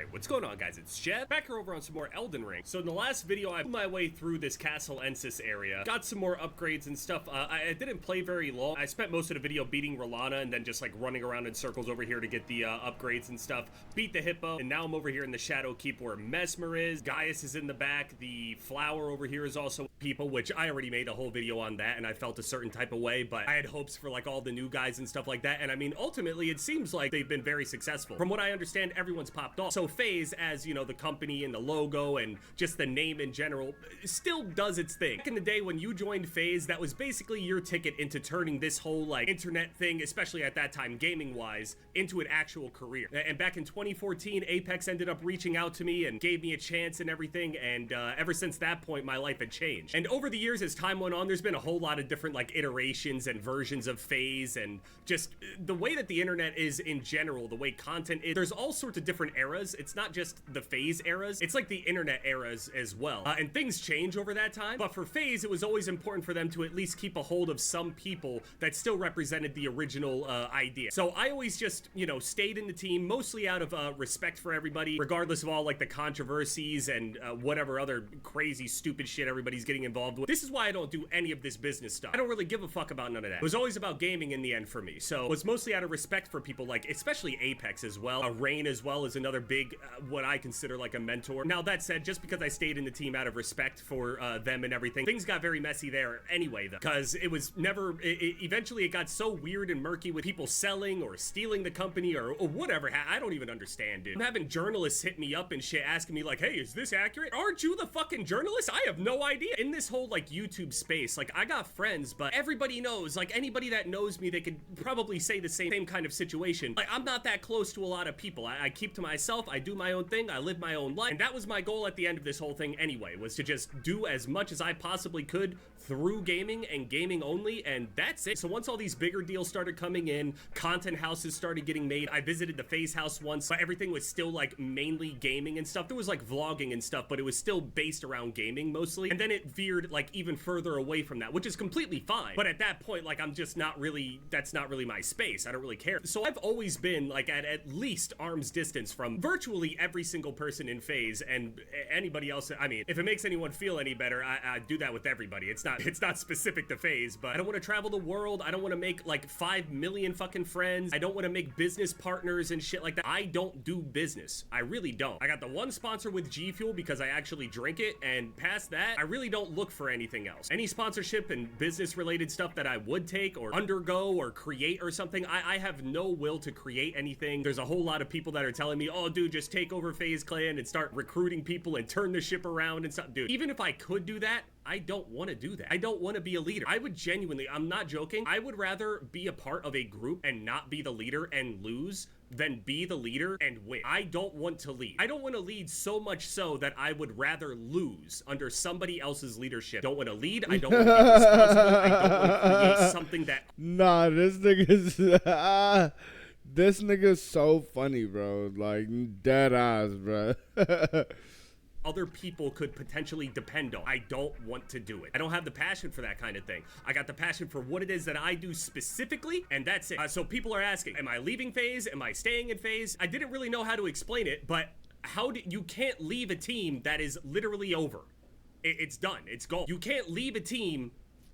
Alright, what's going on, guys? It's Jev, back here over on some more Elden Ring. So in the last video, I moved my way through this Castle Ensis area, got some more upgrades and stuff. I didn't play very long. I spent most of the video beating Rolana and then just like running around in circles over here to get the upgrades and stuff. Beat the Hippo, and now I'm over here in the Shadow Keep where Mesmer is. Gaius is in the back. The flower over here is also people, which I already made a whole video on that, and I felt a certain type of way, but I had hopes for like all the new guys and stuff like that, and I mean, ultimately, it seems like they've been very successful. From what I understand, everyone's popped off. So Faze, as you know, the company and the logo and just the name in general, still does its thing. Back in the day when you joined Faze, that was basically your ticket into turning this whole like internet thing, especially at that time gaming wise, into an actual career. And back in 2014, Apex ended up reaching out to me and gave me a chance and everything, and ever since that point, my life had changed. And over the years, as time went on, there's been a whole lot of different like iterations and versions of Faze, and just the way that the internet is in general, the way content is, there's all sorts of different eras. It's not just the Faze eras, it's like the internet eras as well. And things change over that time, but for Faze, it was always important for them to at least keep a hold of some people that still represented the original idea. So I always just, you know, stayed in the team, mostly out of respect for everybody, regardless of all like the controversies and whatever other crazy stupid shit everybody's getting involved with. This is why I don't do any of this business stuff. I don't really give a fuck about none of that. It was always about gaming in the end for me. So it was mostly out of respect for people like, especially Apex as well. Rain as well is another big, what I consider like a mentor. Now that said, just because I stayed in the team out of respect for them and everything, things got very messy there anyway though. Because it was never, eventually it got so weird and murky with people selling or stealing the company or whatever. I don't even understand, dude. I'm having journalists hit me up and shit asking me like, hey, is this accurate? Aren't you the fucking journalist? I have no idea. In this whole like YouTube space, like I got friends, but everybody knows, like anybody that knows me, they could probably say the same kind of situation. Like I'm not that close to a lot of people. I keep to myself, I do my own thing, I live my own life, and that was my goal at the end of this whole thing anyway, was to just do as much as I possibly could through gaming and gaming only, and that's it. So once all these bigger deals started coming in, content houses started getting made, I visited the Faze house once, but everything was still like mainly gaming and stuff. There was like vlogging and stuff, but it was still based around gaming mostly, and then it veered like even further away from that, which is completely fine. But at that point, like I'm just not really, that's not really my space. I don't really care. So I've always been like at least arm's distance from virtually every single person in Faze and anybody else. I mean, if it makes anyone feel any better, I do that with everybody. It's not specific to Faze, but I don't want to travel the world. I don't want to make like 5 million fucking friends. I don't want to make business partners and shit like that. I don't do business. I really don't. I got the one sponsor with G Fuel because I actually drink it, and past that, I really don't look for anything else. Any sponsorship and business related stuff that I would take or undergo or create or something, I have no will to create anything. There's a whole lot of people that are telling me, oh dude, just take over Faze Clan and start recruiting people and turn the ship around and stuff. Dude, even if I could do that, I don't want to do that. I don't want to be a leader. I would genuinely, I'm not joking, I would rather be a part of a group and not be the leader and lose than be the leader and win. I don't want to lead. I don't want to lead so much so that I would rather lose under somebody else's leadership. Don't want to lead. I don't want to be responsible. I don't want to create something that... Nah, this nigga's... this nigga's so funny, bro. Like, dead eyes, bro. other people could potentially depend on. I don't want to do it. I don't have the passion for that kind of thing. I got the passion for what it is that I do specifically, and that's it. So people are asking, am I leaving Faze? Am I staying in Faze? I didn't really know how to explain it, but you can't leave a team that is literally over. It's done. It's gone. You can't leave a team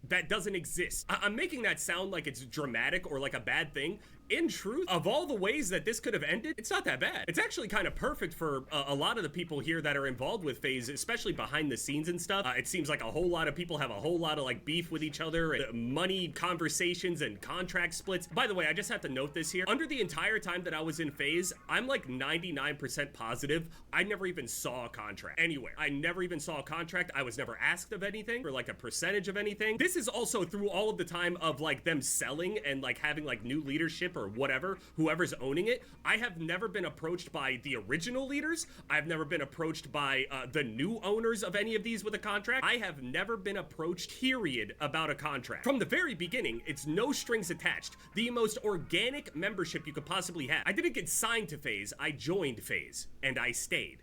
that doesn't exist. I'm making that sound like it's dramatic or like a bad thing. In truth, of all the ways that this could have ended, it's not that bad. It's actually kind of perfect for a lot of the people here that are involved with Faze, especially behind the scenes and stuff. It seems like a whole lot of people have a whole lot of like beef with each other and money conversations and contract splits. By the way, I just have to note this here. Under the entire time that I was in Faze, I'm like 99% positive I never even saw a contract anywhere. I never even saw a contract. I was never asked of anything or like a percentage of anything. This is also through all of the time of like them selling and like having like new leadership or whatever, whoever's owning it. I have never been approached by the original leaders. I've never been approached by the new owners of any of these with a contract. I have never been approached, period, about a contract. From the very beginning, it's no strings attached. The most organic membership you could possibly have. I didn't get signed to Faze, I joined Faze, and I stayed.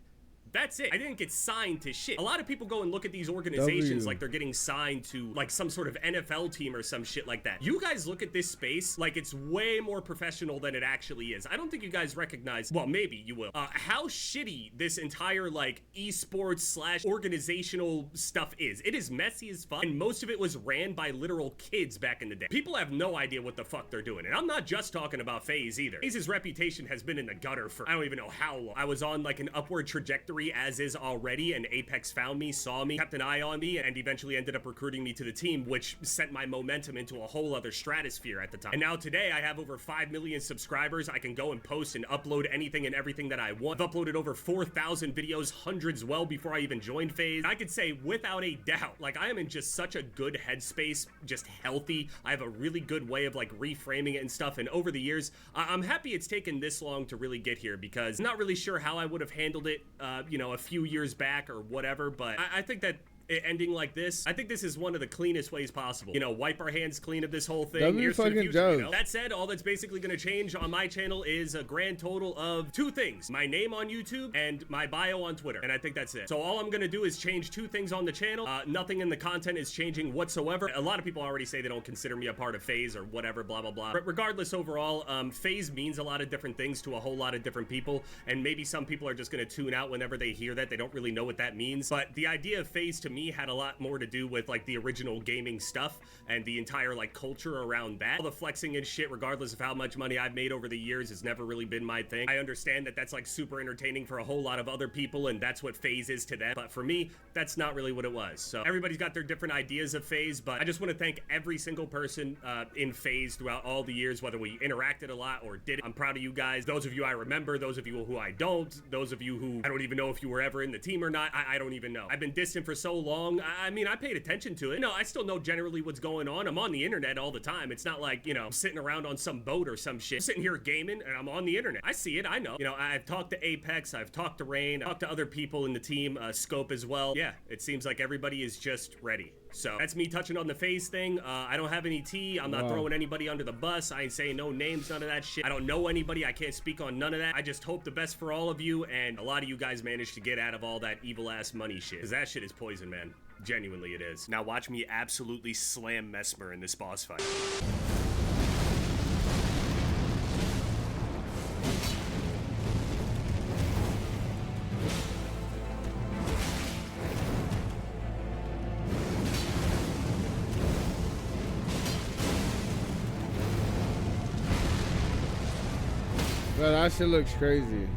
That's it. I didn't get signed to shit. A lot of people go and look at these organizations like they're getting signed to like some sort of NFL team or some shit like that. You guys look at this space like it's way more professional than it actually is. I don't think you guys recognize, well, maybe you will, how shitty this entire like esports slash organizational stuff is. It is messy as fuck, and most of it was ran by literal kids back in the day. People have no idea what the fuck they're doing, and I'm not just talking about FaZe either. FaZe's reputation has been in the gutter for I don't even know how long. I was on like an upward trajectory as is already, and Apex found me, saw me, kept an eye on me, and eventually ended up recruiting me to the team, which sent my momentum into a whole other stratosphere at the time. And now today I have over 5 million subscribers. I can go and post and upload anything and everything that I want. I've uploaded over 4,000 videos, hundreds well before I even joined FaZe. I could say without a doubt, like I am in just such a good headspace, just healthy. I have a really good way of like reframing it and stuff, and over the years, I'm happy it's taken this long to really get here, because I'm not really sure how I would have handled it, you know, a few years back or whatever, but I think that it ending like this, I think this is one of the cleanest ways possible. You know, wipe our hands clean of this whole thing. Here's to the future, you know? That said, all that's basically going to change on my channel is a grand total of 2 things. My name on YouTube and my bio on Twitter. And I think that's it. So all I'm going to do is change 2 things on the channel. Nothing in the content is changing whatsoever. A lot of people already say they don't consider me a part of FaZe or whatever, blah, blah, blah. But regardless, overall, FaZe means a lot of different things to a whole lot of different people. And maybe some people are just going to tune out whenever they hear that. They don't really know what that means. But the idea of FaZe to me had a lot more to do with like the original gaming stuff and the entire like culture around that. All the flexing and shit, regardless of how much money I've made over the years, has never really been my thing. I understand that that's like super entertaining for a whole lot of other people, and that's what FaZe is to them. But for me, that's not really what it was. So everybody's got their different ideas of FaZe, but I just want to thank every single person in FaZe throughout all the years, whether we interacted a lot or didn't. I'm proud of you guys. Those of you I remember, those of you who I don't, those of you who I don't even know if you were ever in the team or not, I don't even know. I've been distant for so long. I mean, I paid attention to it. No, I still know generally what's going on. I'm on the internet all the time. It's not like, you know, I'm sitting around on some boat or some shit. I'm sitting here gaming and I'm on the internet. I see it. I know. You know, I've talked to Apex. I've talked to Rain. I've talked to other people in the team, Scope as well. Yeah, it seems like everybody is just ready. So that's me touching on the FaZe thing. I don't have any tea. I'm not throwing anybody under the bus. I ain't saying no names, none of that shit. I don't know anybody. I can't speak on none of that. I just hope the best for all of you, and a lot of you guys managed to get out of all that evil ass money shit, because that shit is poison, man. Genuinely it is. Now watch me absolutely slam Mesmer in this boss fight. Bro, that shit looks crazy.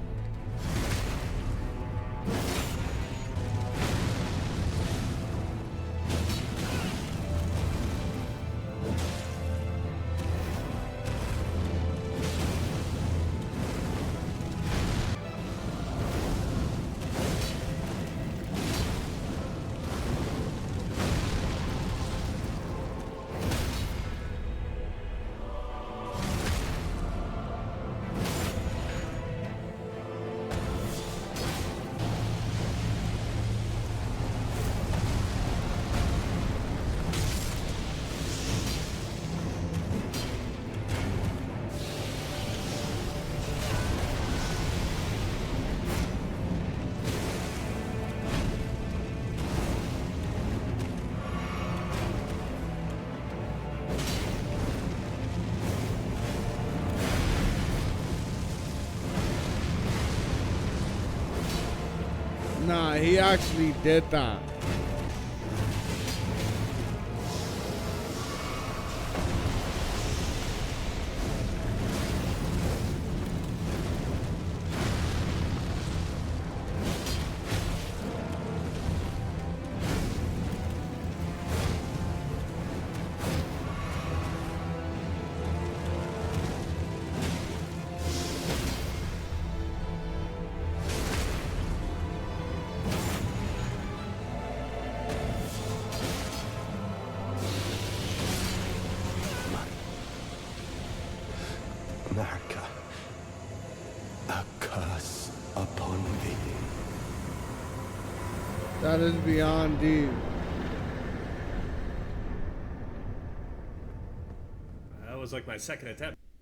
Nah, he actually did that. America, a curse upon thee. That is beyond deep. That was like my second attempt.